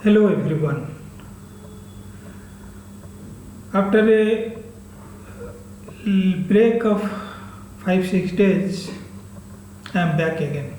Hello everyone. After a break of 5-6 days, I am back again.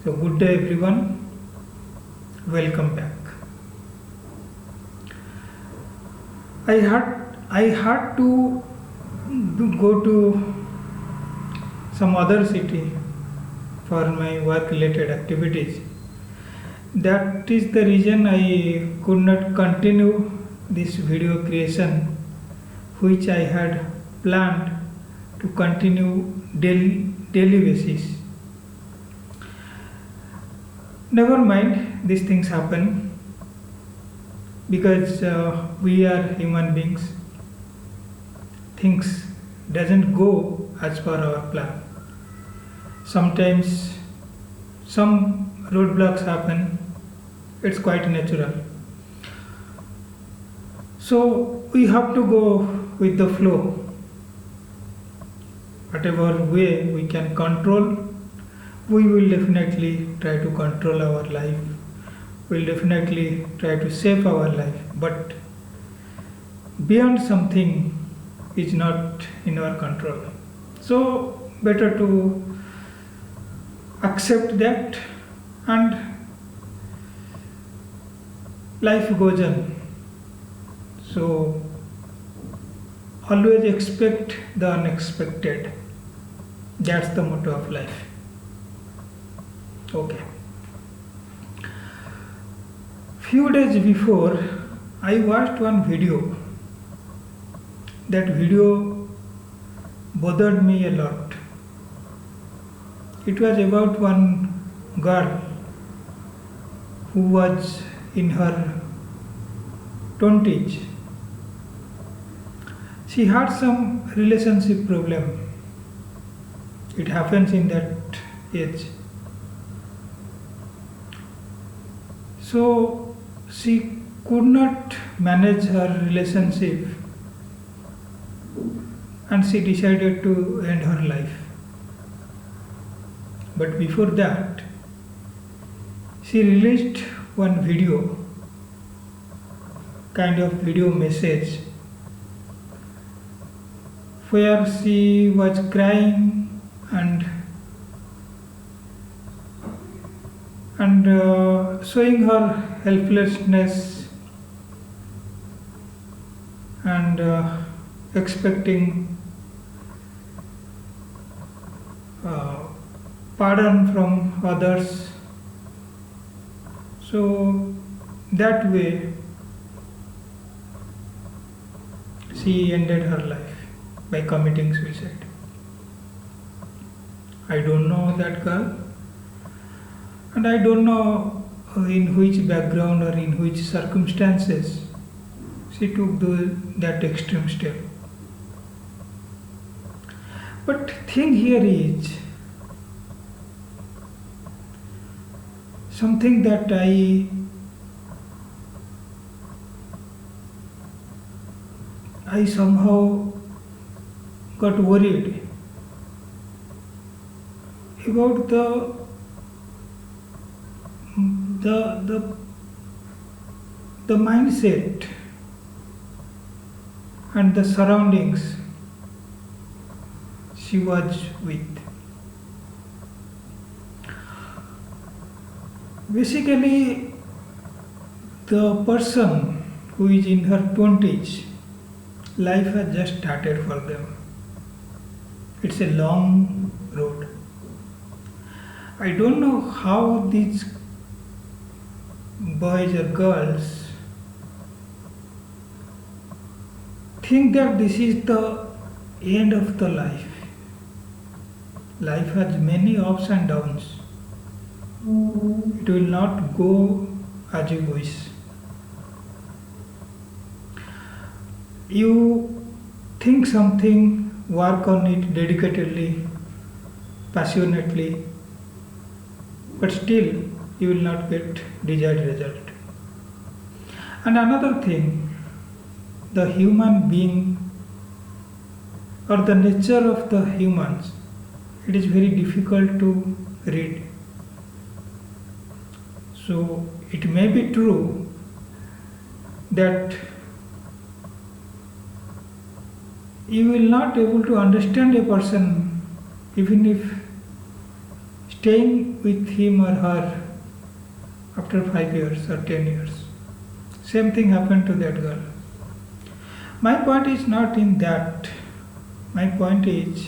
So good day everyone. Welcome back. I had to go to some other city for my work related activities. That is the reason I could not continue this video creation which I had planned to continue daily basis. Never mind, these things happen because we are human beings. Things doesn't go as per our plan. Sometimes some roadblocks happen. It's quite natural. So we have to go with the flow. Whatever way we can control, we will definitely try to control our life. We'll definitely try to save our life. But beyond something is not in our control. So better to accept that and life goes on. So always expect the unexpected. That's the motto of life. Okay. Few days before, I watched one video. That video bothered me a lot. It was about one girl who was in her 20s. She had some relationship problem. It happens in that age. So she could not manage her relationship and she decided to end her life. But before that, she released one video, kind of video message, where she was crying and showing her helplessness and expecting pardon from others. So that way she ended her life by committing suicide. I don't know that girl and I don't know in which background or in which circumstances she took that extreme step. But thing here is something that I somehow got worried about the mindset and the surroundings she was with. Basically, the person who is in her 20s, life has just started for them. It's a long road. I don't know how these boys or girls think that this is the end of the life. Life has many ups and downs. It will not go as you wish. You think something, work on it dedicatedly, passionately, but still you will not get desired result. And another thing, the human being or the nature of the humans, it is very difficult to read. So it may be true that you will not able to understand a person even if staying with him or her after 5 years or 10 years. Same thing happened to that girl. My point is not in that. My point is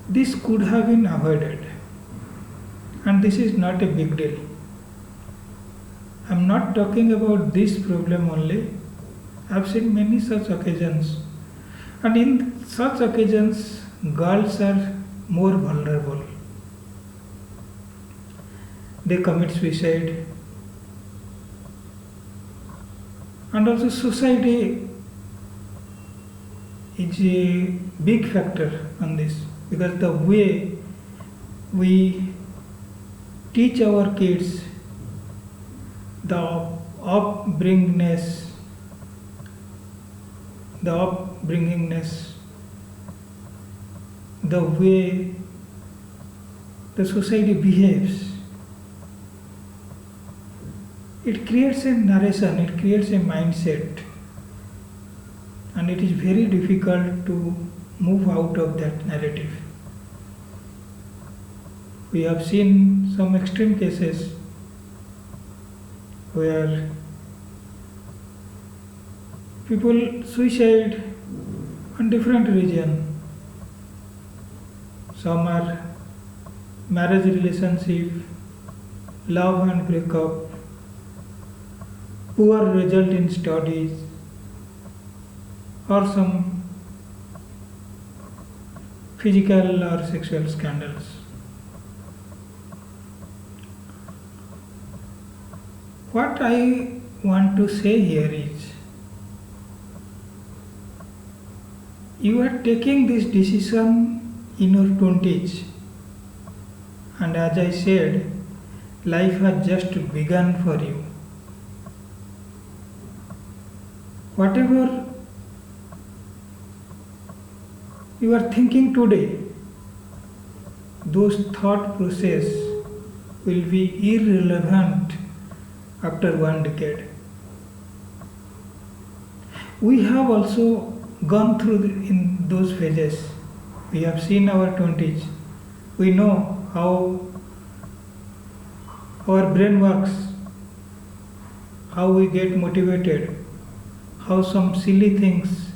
this could have been avoided, and this is not a big deal. I am not talking about this problem only. I have seen many such occasions, and in such occasions, girls are more vulnerable. They commit suicide, and also society is a big factor on this, because the way we teach our kids, the upbringingness, the way the society behaves, it creates a narration, it creates a mindset, and it is very difficult to move out of that narrative. We have seen some extreme cases where people suicide on different reasons. Some are marriage relationship, love and breakup, poor result in studies, or some physical or sexual scandals. What I want to say here is, you are taking this decision in your 20s, and as I said, life has just begun for you. Whatever you are thinking today, those thought process will be irrelevant after 1 decade. We have also gone through in those phases. We have seen our 20s. We know how our brain works, how we get motivated, how some silly things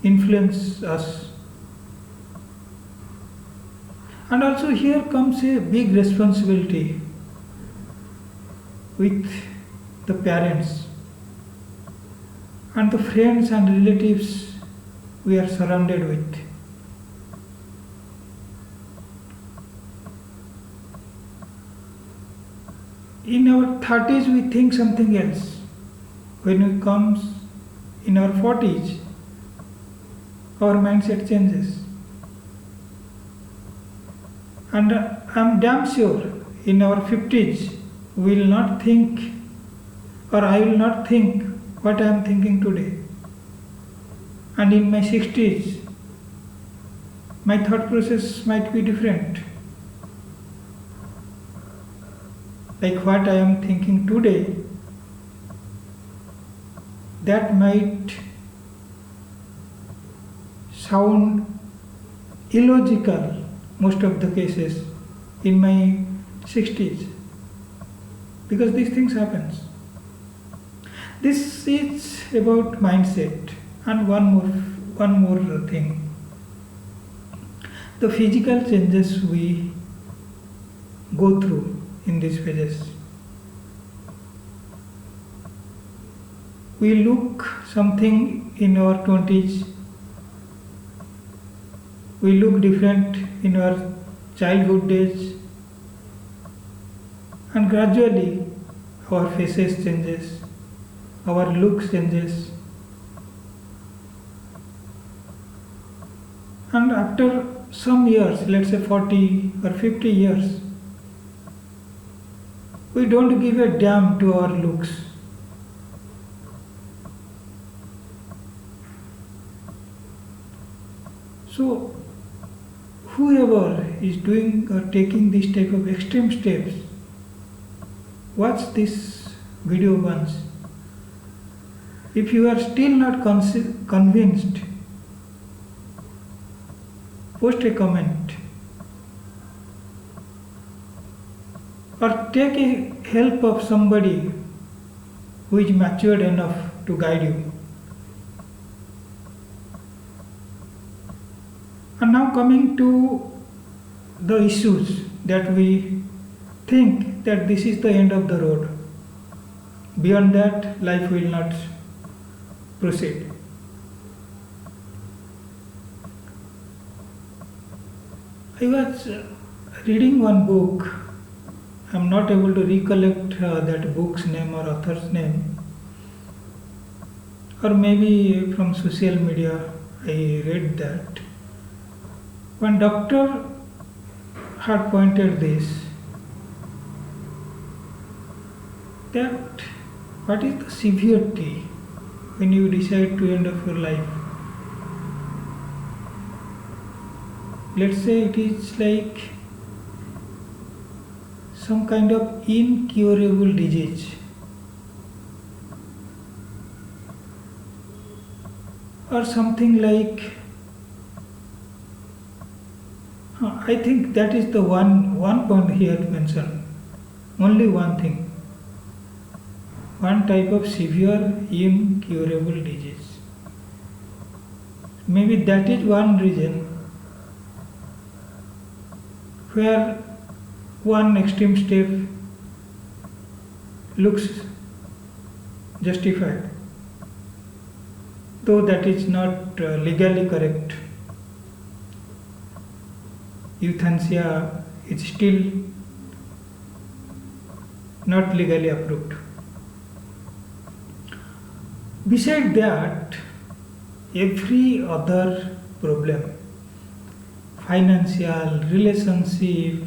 influence us. And also here comes a big responsibility with the parents and the friends and relatives we are surrounded with. In our 30s we think something else. When we comes in our 40s, our mindset changes. And I'm damn sure in our 50s we will not think, or I will not think what I am thinking today. And in my 60s, my thought process might be different. Like what I am thinking today, that might sound illogical most of the cases in my 60s, because these things happens. This is about mindset. And one more thing, the physical changes we go through in these phases. We look something in our 20s, we look different in our childhood days, and gradually our faces changes, our looks changes, and after some years, let's say 40 or 50 years, we don't give a damn to our looks. So whoever is doing or taking this type of extreme steps, watch this video once. If you are still not convinced, post a comment or take a help of somebody who is matured enough to guide you. And now coming to the issues that we think that this is the end of the road. Beyond that, life will not proceed. I was reading one book. I am not able to recollect that book's name or author's name. Or maybe from social media I read that. One doctor had pointed this, that what is the severity when you decide to end of your life. Let's say it is like some kind of incurable disease, or something like, I think that is the one point here mentioned, only one thing, one type of severe incurable disease. Maybe that is one reason where one extreme step looks justified, though that is not legally correct. Euthanasia is still not legally approved. Besides that, every other problem, financial, relationship,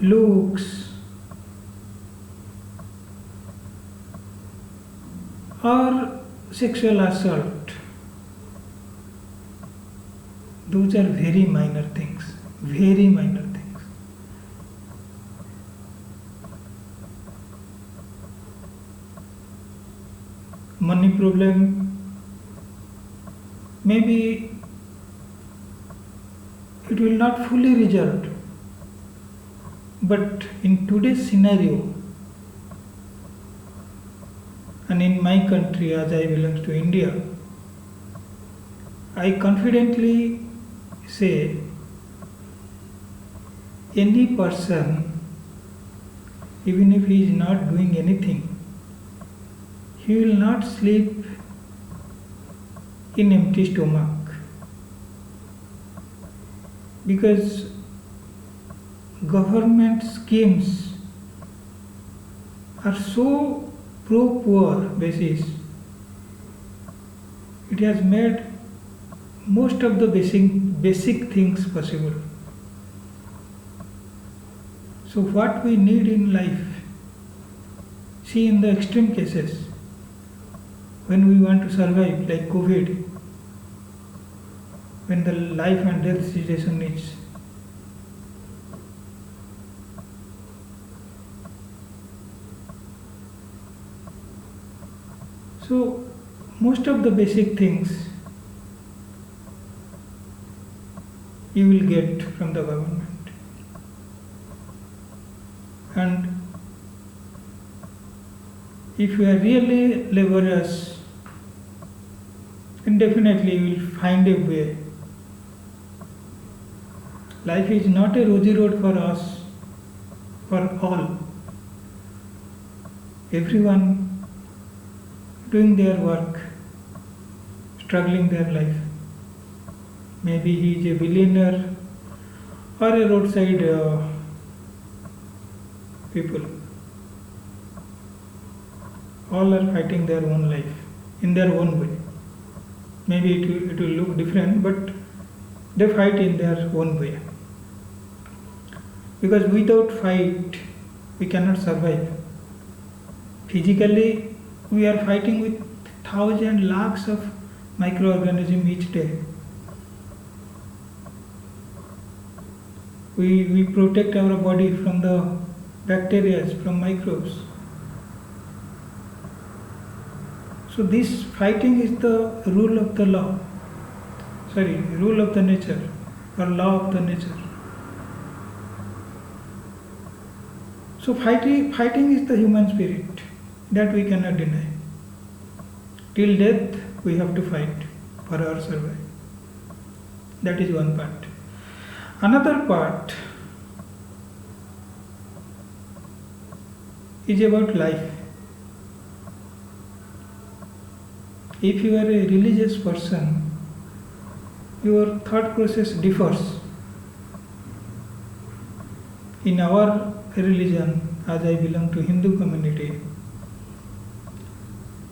looks, or sexual assault, those are very minor things, very minor things. Money problem, maybe it will not fully resolved, but in today's scenario, and in my country as I belong to India, I confidently say any person, even if he is not doing anything, he will not sleep in empty stomach, because government schemes are so pro-poor basis. It has made most of the basic things possible. So what we need in life, see in the extreme cases, when we want to survive, like COVID, when the life and death situation is so, most of the basic things you will get from the government. And if you are really laborious, then definitely you will find a way. Life is not a rosy road for us, for all. Everyone doing their work, struggling their life. Maybe he is a billionaire or a roadside people. All are fighting their own life in their own way. Maybe it will look different, but they fight in their own way. Because without fight, we cannot survive. Physically, we are fighting with thousands, lakhs of microorganisms each day. We protect our body from the bacteria, from microbes. So this fighting is the rule of the law. Rule of the nature or law of the nature. So fighting is the human spirit that we cannot deny. Till death we have to fight for our survival. That is one part. Another part is about life. If you are a religious person, your thought process differs. In our religion, as I belong to Hindu community,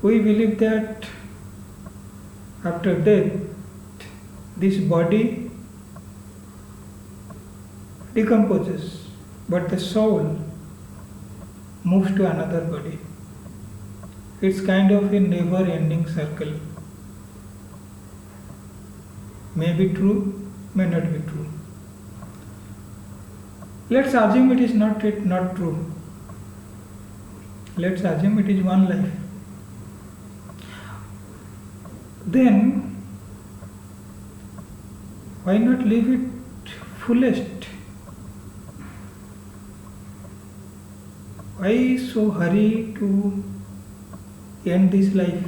we believe that after death, this body decomposes, but the soul moves to another body. It's kind of a never-ending circle. May be true, may not be true. Let's assume it is not true. Let's assume it is one life. Then, why not live it fullest? Why so hurry to end this life?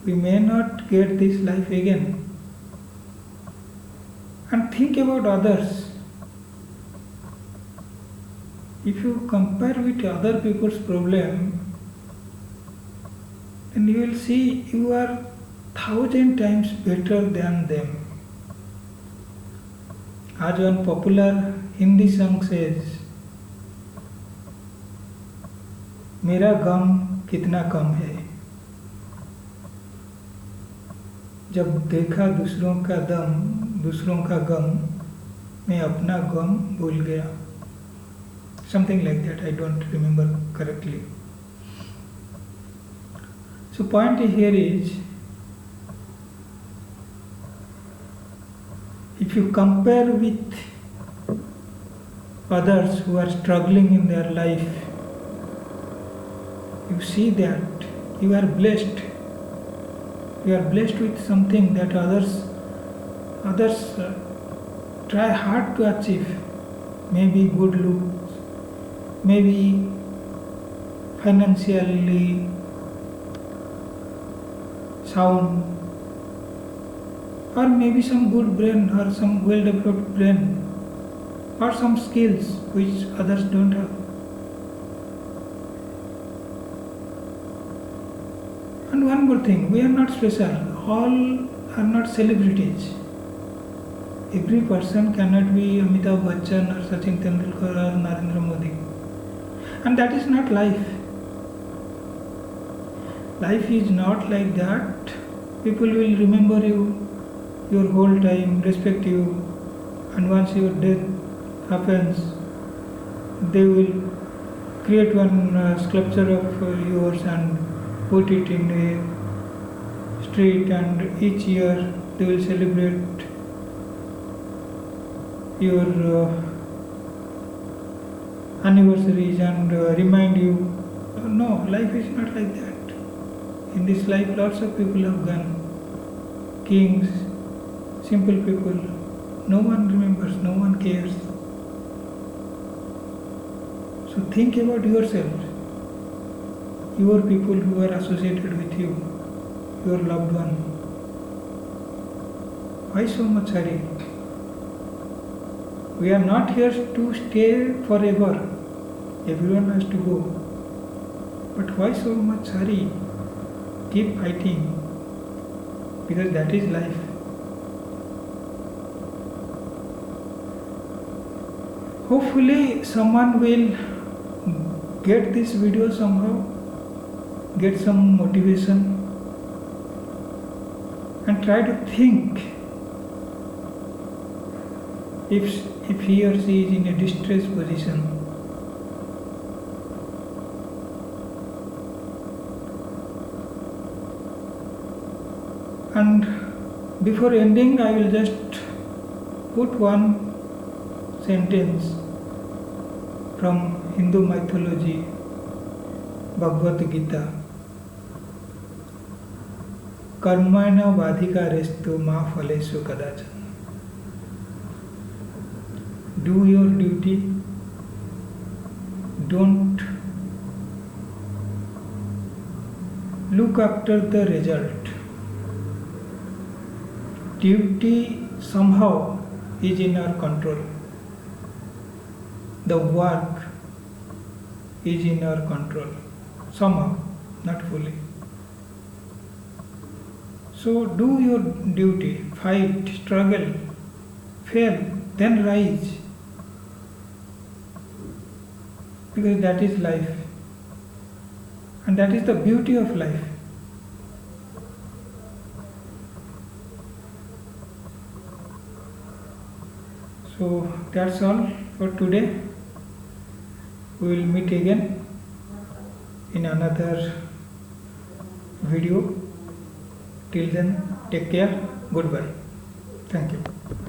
We may not get this life again. And think about others. If you compare with other people's problem, then you will see you are 1,000 times better than them. As one popular Hindi song says, मेरा गम कितना कम है, जब देखा दूसरों का गम, मैं अपना गम भूल गया. Something like that, I don't remember correctly. So point here is, if you compare with others who are struggling in their life, you see that you are blessed. You are blessed with something that others try hard to achieve. Maybe good looks, maybe financially sound, or maybe some good brain or some well-developed brain, or some skills which others don't have. And one more thing, we are not special. All are not celebrities. Every person cannot be Amitabh Bachchan or Sachin Tendulkar or Narendra Modi. And that is not life. Life is not like that. People will remember you your whole time, respect you, and once your death happens, they will create one sculpture of yours and put it in a street, and each year they will celebrate your anniversaries and remind you. No, life is not like that. In this life, lots of people have gone. Kings, simple people. No one remembers, no one cares. So think about yourself, your people who are associated with you, your loved one. Why so much hurry? We are not here to stay forever. Everyone has to go. But why so much hurry? Keep fighting, because that is life. Hopefully someone will get this video somehow, get some motivation, and try to think if he or she is in a distressed position. And before ending, I will just put one sentence from Hindu mythology, Bhagavad Gita. Karmana vadhika restu ma phalesu kadachan. Do your duty. Don't look after the result. Duty somehow is in our control. The work is in our control. Somehow, not fully. So do your duty, fight, struggle, fail, then rise. Because that is life. And that is the beauty of life. So that's all for today. We will meet again in another video. Till then, take care. Goodbye. Thank you.